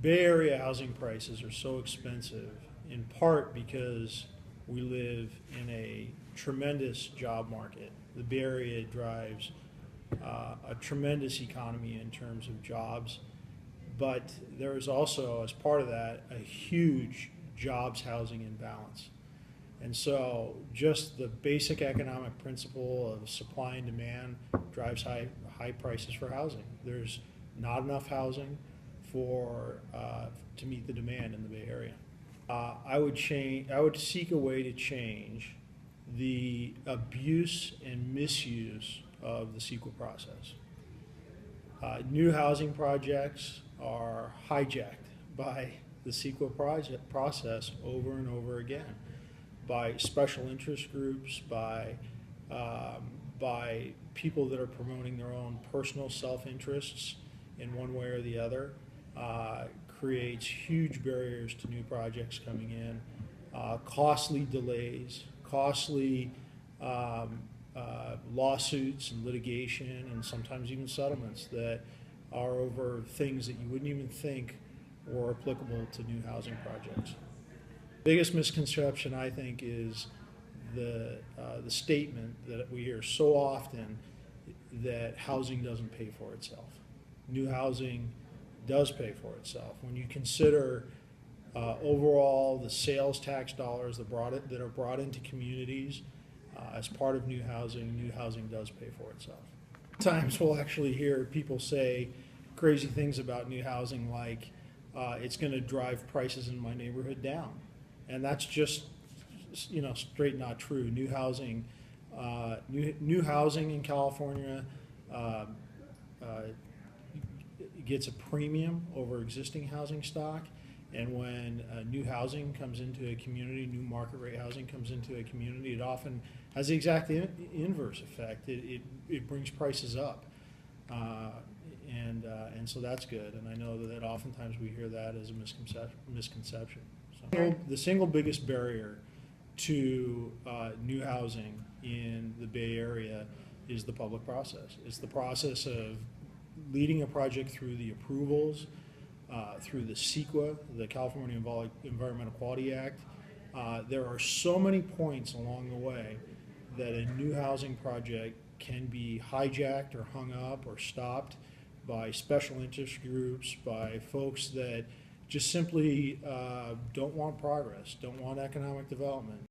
Bay Area housing prices are so expensive, in part because we live in a tremendous job market. The Bay Area drives a tremendous economy in terms of jobs, but there is also, as part of that, a huge jobs housing imbalance. And so just the basic economic principle of supply and demand drives high prices for housing. There's not enough housing to meet the demand in the Bay Area. I would seek a way to change the abuse and misuse of the CEQA process. New housing projects are hijacked by the CEQA process over and over again, by special interest groups, by people that are promoting their own personal self-interests in one way or the other. Creates huge barriers to new projects coming in, costly delays, costly lawsuits and litigation, and sometimes even settlements that are over things that you wouldn't even think were applicable to new housing projects. Biggest misconception, I think, is the statement that we hear so often that housing doesn't pay for itself. New housing does pay for itself. When you consider overall the sales tax dollars that are brought into communities as part of new housing does pay for itself. Sometimes we'll actually hear people say crazy things about new housing, like it's going to drive prices in my neighborhood down, and that's just straight not true. New housing in California gets a premium over existing housing stock, and when new housing comes into a community, new market rate housing comes into a community, it often has the exact inverse effect. It brings prices up, and so that's good. And I know that oftentimes we hear that as a misconception. So the single biggest barrier to new housing in the Bay Area is the public process. It's the process of leading a project through the approvals, through the CEQA, the California Environmental Quality Act. There are so many points along the way that a new housing project can be hijacked or hung up or stopped by special interest groups, by folks that just simply don't want progress, don't want economic development.